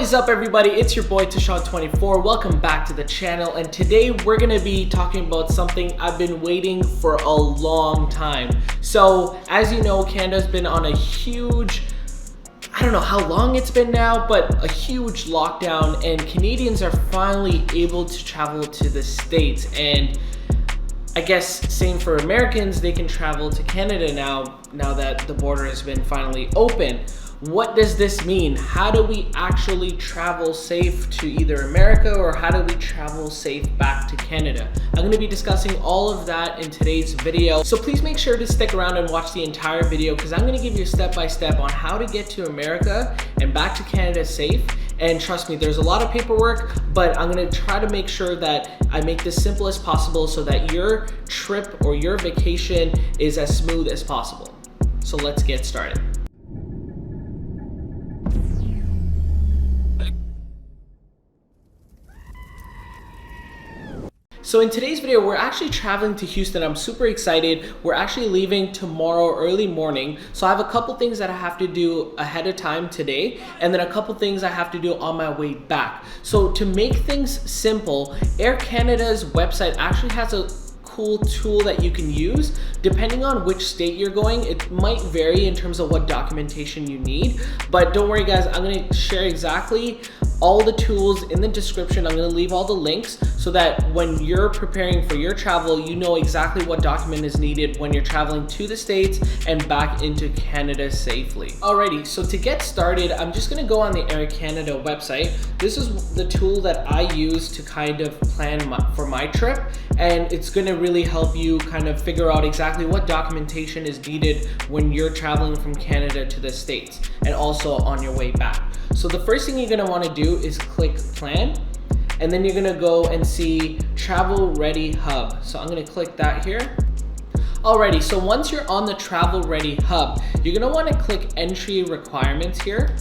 is up, everybody? It's your boy Tashawn24. Welcome back to the channel, and today we're gonna be talking about something I've been waiting for a long time. So as you know, Canada's been on a huge, I don't know how long it's been now, but a huge lockdown, and Canadians are finally able to travel to the States. And I guess same for Americans, they can travel to Canada now that the border has been finally open. What does this mean? How do we actually travel safe to either America, or how do we travel safe back to Canada? I'm going to be discussing all of that in today's video. So please make sure to stick around and watch the entire video, because I'm going to give you a step-by-step on how to get to America and back to Canada safe. And trust me, there's a lot of paperwork, but I'm going to try to make sure that I make this simple as possible so that your trip or your vacation is as smooth as possible. So let's get started. So in today's video, we're actually traveling to Houston. I'm super excited. We're actually leaving tomorrow early morning. So I have a couple things that I have to do ahead of time today, and then a couple things I have to do on my way back. So to make things simple, Air Canada's website actually has a cool tool that you can use. Depending on which state you're going, it might vary in terms of what documentation you need, but don't worry guys, I'm going to share exactly all the tools in the description. I'm going to leave all the links so that when you're preparing for your travel, you know exactly what document is needed when you're traveling to the States and back into Canada safely. Alrighty, so to get started, I'm just going to go on the Air Canada website. This is the tool that I use to kind of plan for my trip, and it's going to really help you kind of figure out exactly what documentation is needed when you're traveling from Canada to the States and also on your way back. So the first thing you're going to want to do is click plan, and then you're going to go and see Travel Ready Hub. So I'm going to click that here. Alrighty, so once you're on the Travel Ready Hub, you're going to want to click Entry Requirements here.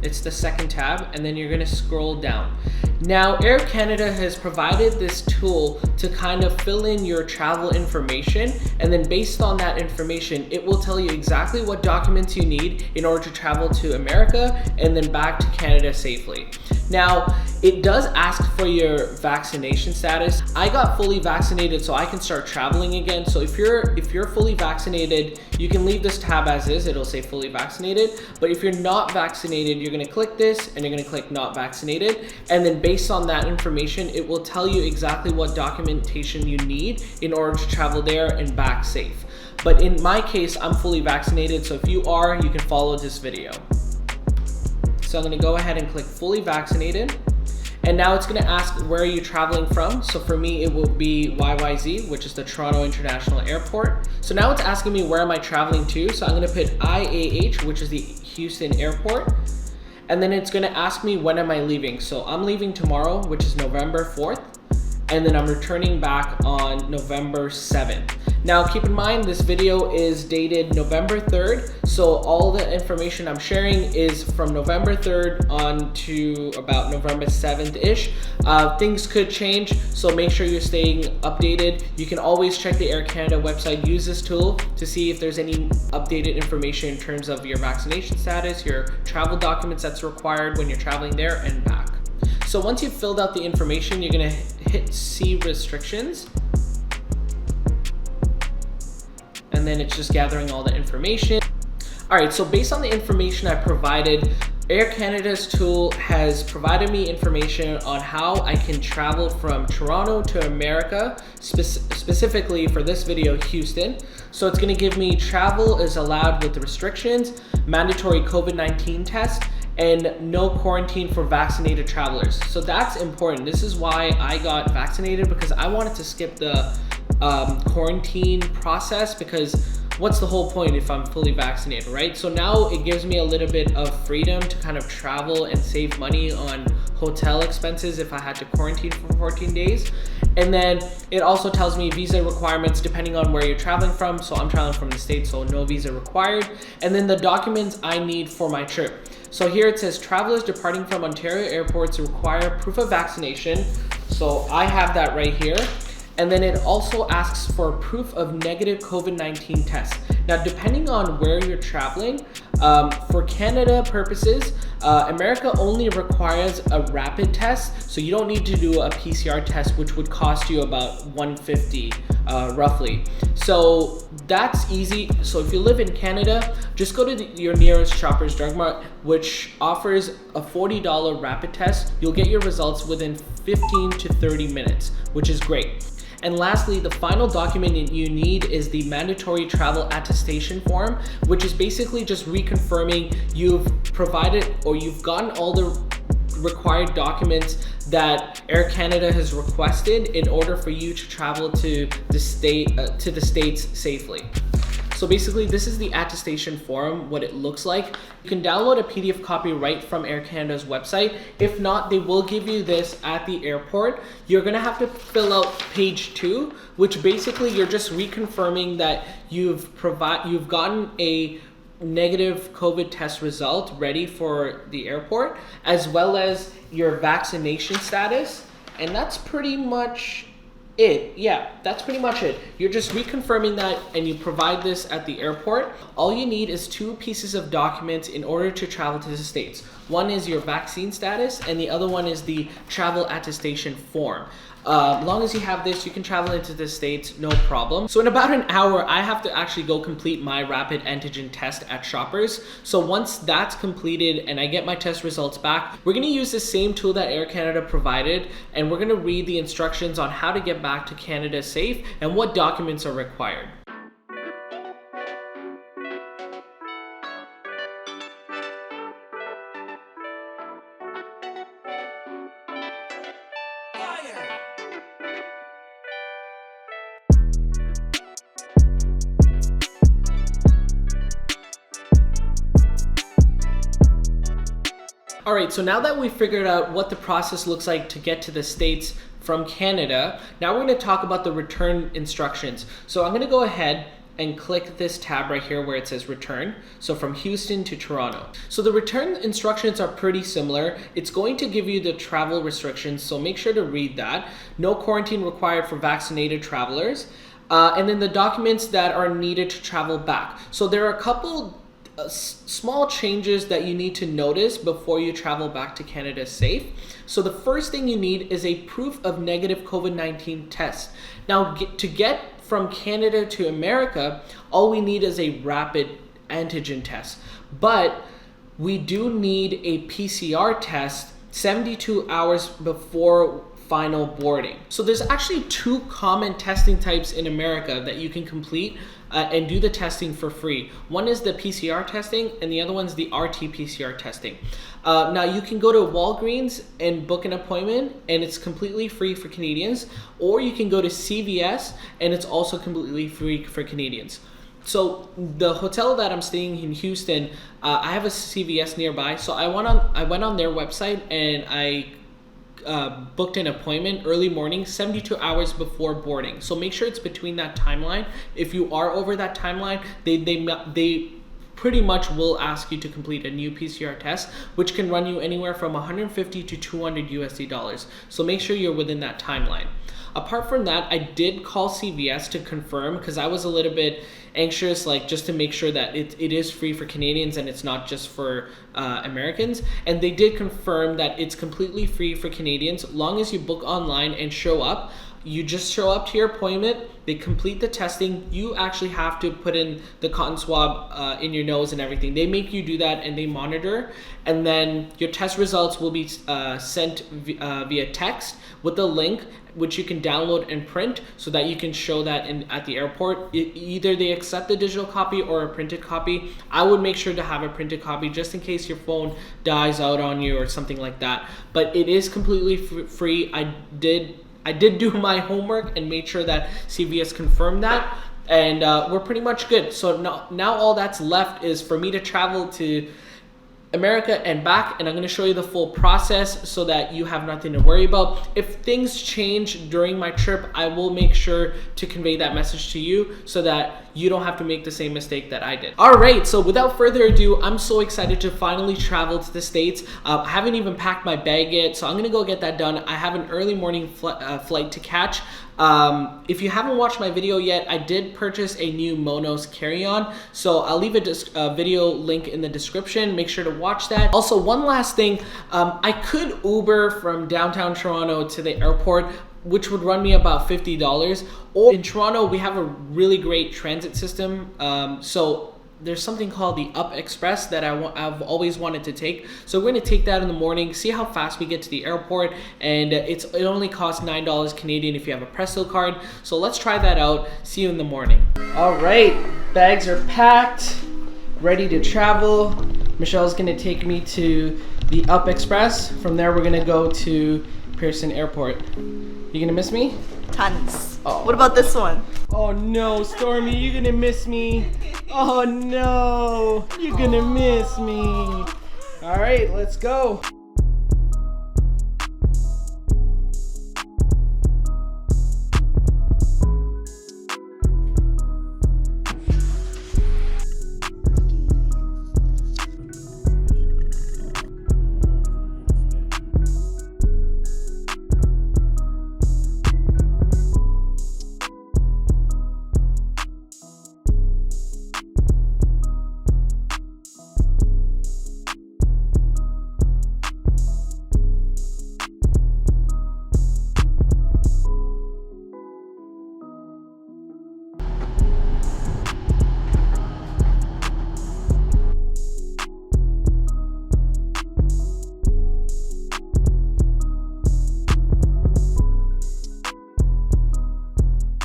It's the second tab, and then you're going to scroll down. Now, Air Canada has provided this tool to kind of fill in your travel information, and then based on that information, it will tell you exactly what documents you need in order to travel to America and then back to Canada safely. Now, it does ask for your vaccination status. I got fully vaccinated, so I can start traveling again. So if you're fully vaccinated, you can leave this tab as is. It'll say fully vaccinated. But if you're not vaccinated, you're gonna click this and you're gonna click not vaccinated. And then based on that information, it will tell you exactly what documentation you need in order to travel there and back safe. But in my case, I'm fully vaccinated. So if you are, you can follow this video. So I'm gonna go ahead and click fully vaccinated. And now it's gonna ask, where are you traveling from? So for me, it will be YYZ, which is the Toronto International Airport. So now it's asking me, where am I traveling to? So I'm gonna put IAH, which is the Houston Airport. And then it's gonna ask me, when am I leaving? So I'm leaving tomorrow, which is November 4th. And then I'm returning back on November 7th. Now keep in mind, this video is dated November 3rd, so all the information I'm sharing is from November 3rd on to about November 7th-ish. Things could change, so make sure you're staying updated. You can always check the Air Canada website, use this tool to see if there's any updated information in terms of your vaccination status, your travel documents that's required when you're traveling there and back. So once you've filled out the information, you're gonna hit See Restrictions. And then it's just gathering all the information. All right, so based on the information I provided, Air Canada's tool has provided me information on how I can travel from Toronto to America, specifically for this video, Houston. So it's gonna give me travel is allowed with the restrictions, mandatory COVID-19 test, and no quarantine for vaccinated travelers. So that's important. This is why I got vaccinated, because I wanted to skip the quarantine process, because what's the whole point if I'm fully vaccinated, right? So now it gives me a little bit of freedom to kind of travel and save money on hotel expenses if I had to quarantine for 14 days. And then it also tells me visa requirements depending on where you're traveling from. So I'm traveling from the States, so no visa required. And then the documents I need for my trip. So here it says travelers departing from Ontario airports require proof of vaccination. So I have that right here. And then it also asks for proof of negative COVID-19 test. Now, depending on where you're traveling, for Canada purposes, America only requires a rapid test, so you don't need to do a PCR test, which would cost you about $150 roughly. So that's easy. So if you live in Canada, just go to your nearest Shoppers Drug Mart, which offers a $40 rapid test. You'll get your results within 15 to 30 minutes, which is great. And lastly, the final document you need is the mandatory travel attestation form, which is basically just reconfirming you've provided or you've gotten all the required documents that Air Canada has requested in order for you to travel to the States safely. So basically, this is the attestation form, what it looks like. You can download a PDF copy right from Air Canada's website. If not, they will give you this at the airport. You're gonna have to fill out page 2, which basically you're just reconfirming that you've gotten a negative COVID test result ready for the airport, as well as your vaccination status. And that's pretty much it. Yeah, that's pretty much it. You're just reconfirming that and you provide this at the airport. All you need is 2 pieces of documents in order to travel to the States. One is your vaccine status and the other one is the travel attestation form. As long as you have this, you can travel into the States, no problem. So in about an hour, I have to actually go complete my rapid antigen test at Shoppers. So once that's completed and I get my test results back, we're gonna use the same tool that Air Canada provided, and we're gonna read the instructions on how to get back to Canada safe and what documents are required. All right, so now that we've figured out what the process looks like to get to the States from Canada, now we're gonna talk about the return instructions. So I'm gonna go ahead and click this tab right here where it says return. So from Houston to Toronto. So the return instructions are pretty similar. It's going to give you the travel restrictions, so make sure to read that. No quarantine required for vaccinated travelers. And then the documents that are needed to travel back. So there are a couple small changes that you need to notice before you travel back to Canada safe. So the first thing you need is a proof of negative COVID-19 test. Now to get from Canada to America, all we need is a rapid antigen test. But we do need a PCR test 72 hours before final boarding. So there's actually 2 common testing types in America that you can complete and do the testing for free. One is the PCR testing and the other one's the RT-PCR testing. Now you can go to Walgreens and book an appointment and it's completely free for Canadians, or you can go to CVS and it's also completely free for Canadians. So the hotel that I'm staying in Houston, I have a CVS nearby, so I went on their website and I booked an appointment early morning, 72 hours before boarding. So make sure it's between that timeline. If you are over that timeline, they pretty much will ask you to complete a new PCR test, which can run you anywhere from 150 to 200 USD dollars. So make sure you're within that timeline. Apart from that, I did call CVS to confirm because I was a little bit anxious, like just to make sure that it is free for Canadians and it's not just for Americans. And they did confirm that it's completely free for Canadians, long as you book online and show up. You just show up to your appointment, they complete the testing. You actually have to put in the cotton swab in your nose and everything. They make you do that and they monitor. And then your test results will be sent via text with a link, which you can download and print so that you can show that at the airport. Either they accept the digital copy or a printed copy. I would make sure to have a printed copy just in case your phone dies out on you or something like that. But it is completely free. I did do my homework and made sure that CVS confirmed that, and we're pretty much good. So now all that's left is for me to travel to America and back, and I'm gonna show you the full process so that you have nothing to worry about. If things change during my trip, I will make sure to convey that message to you so that you don't have to make the same mistake that I did. All right, so without further ado, I'm so excited to finally travel to the States. I haven't even packed my bag yet, so I'm gonna go get that done. I have an early morning flight to catch. If you haven't watched my video yet, I did purchase a new Monos carry-on, so I'll leave a video link in the description. Make sure to watch that. Also, one last thing, I could Uber from downtown Toronto to the airport, which would run me about $50. Or in Toronto, we have a really great transit system, so there's something called the Up Express that I've always wanted to take. So we're gonna take that in the morning, see how fast we get to the airport, and it only costs $9 Canadian if you have a Presto card. So let's try that out. See you in the morning. All right, bags are packed, ready to travel. Michelle's gonna take me to the Up Express. From there, we're gonna go to Pearson Airport. You gonna miss me? Tons. Oh. What about this one? Oh no, Stormy, you're gonna miss me. Oh no, you're gonna miss me. All right, let's go.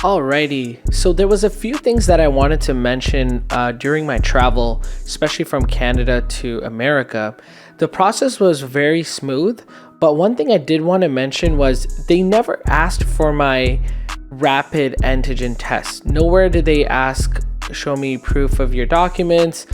Alrighty, so there was a few things that I wanted to mention during my travel, especially from Canada to America. The process was very smooth, but one thing I did want to mention was they never asked for my rapid antigen test. Nowhere did they ask, show me proof of your documents.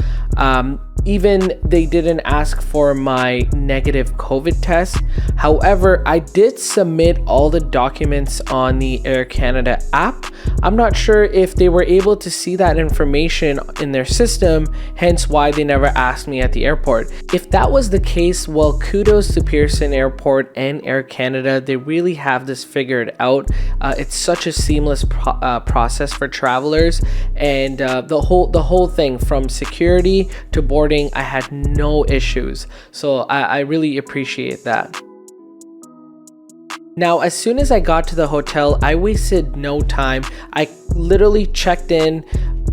Even they didn't ask for my negative COVID test. However, I did submit all the documents on the Air Canada app. I'm not sure if they were able to see that information in their system, hence why they never asked me at the airport. If that was the case, well, kudos to Pearson Airport and Air Canada. They really have this figured out. It's such a seamless process for travelers, and the whole thing from security to boarding, I had no issues. So I really appreciate that. Now, as soon as I got to the hotel, I wasted no time. I literally checked in,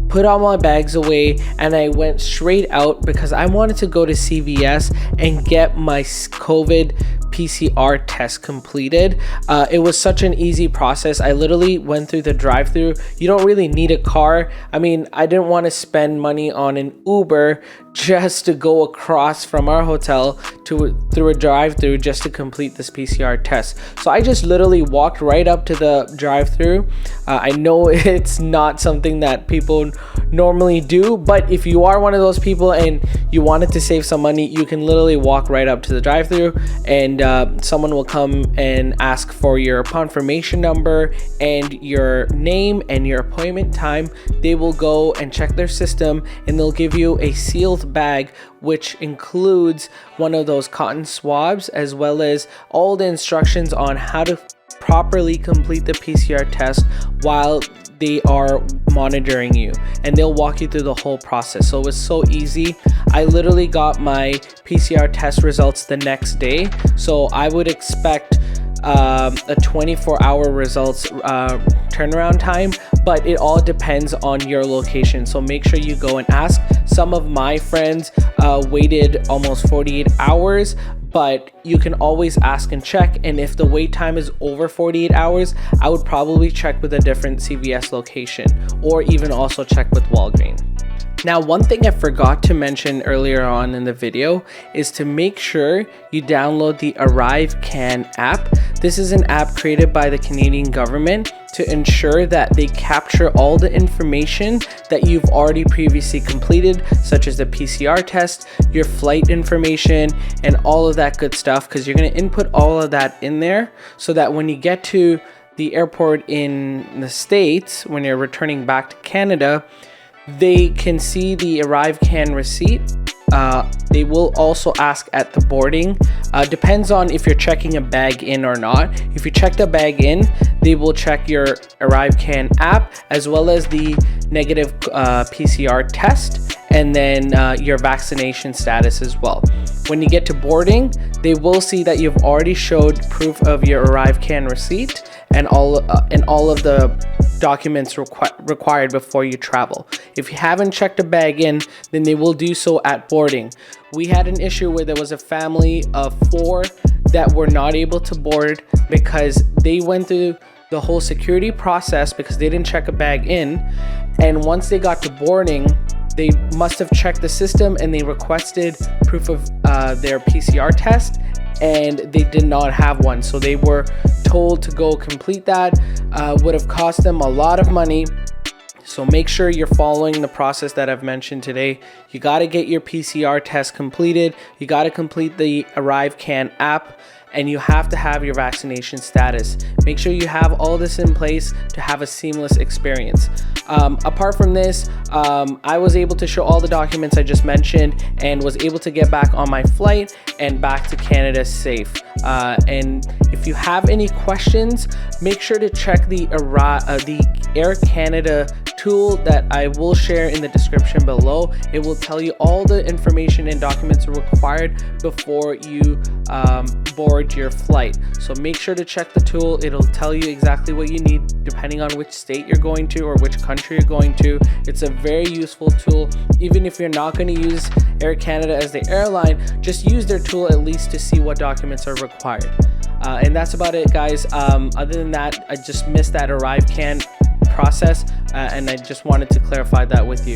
put all my bags away, and I went straight out because I wanted to go to CVS and get my COVID PCR test completed. It was such an easy process. I literally went through the drive-through. You don't really need a car. I mean, I didn't want to spend money on an Uber just to go across from our hotel through a drive-through just to complete this PCR test. So I just literally walked right up to the drive-through. I know it's not something that people normally do, but if you are one of those people and you wanted to save some money, you can literally walk right up to the drive-through, and someone will come and ask for your confirmation number and your name and your appointment time. They will go and check their system, and they'll give you a sealed bag, which includes one of those cotton swabs, as well as all the instructions on how to properly complete the PCR test while they are monitoring you, and they'll walk you through the whole process. So it was so easy. I literally got my PCR test results the next day, so I would expect a 24-hour results turnaround time, but it all depends on your location. So make sure you go and ask. Some of my friends waited almost 48 hours, but you can always ask and check. And if the wait time is over 48 hours, I would probably check with a different CVS location, or even also check with Walgreens. Now, one thing I forgot to mention earlier on in the video is to make sure you download the ArriveCAN app. This is an app created by the Canadian government to ensure that they capture all the information that you've already previously completed, such as the PCR test, your flight information, and all of that good stuff, because you're going to input all of that in there so that when you get to the airport in the States, when you're returning back to Canada, they can see the ArriveCAN receipt. They will also ask at the boarding. Depends on if you're checking a bag in or not. If you check the bag in, they will check your ArriveCAN app as well as the negative PCR test, and then your vaccination status as well. When you get to boarding, they will see that you've already showed proof of your ArriveCAN receipt and all of the documents required before you travel. If you haven't checked a bag in, then they will do so at boarding. We had an issue where there was a family of 4 that were not able to board because they went through the whole security process because they didn't check a bag in, and once they got to boarding, they must have checked the system and they requested proof of their PCR test, and they did not have one. So they were told to go complete that. Would have cost them a lot of money. So make sure you're following the process that I've mentioned today. You got to get your PCR test completed. You got to complete the ArriveCAN app, and you have to have your vaccination status. Make sure you have all this in place to have a seamless experience. Apart from this, I was able to show all the documents I just mentioned and was able to get back on my flight and back to Canada safe. And if you have any questions, make sure to check the Air Canada tool that I will share in the description below. It will tell you all the information and documents required before you board your flight. So make sure to check the tool. It'll tell you exactly what you need depending on which state you're going to or which country you're going to. It's a very useful tool. Even if you're not going to use Air Canada as the airline, just use their tool at least to see what documents are required. And that's about it, guys. Other than that, I just missed that ArriveCAN process, and I just wanted to clarify that with you.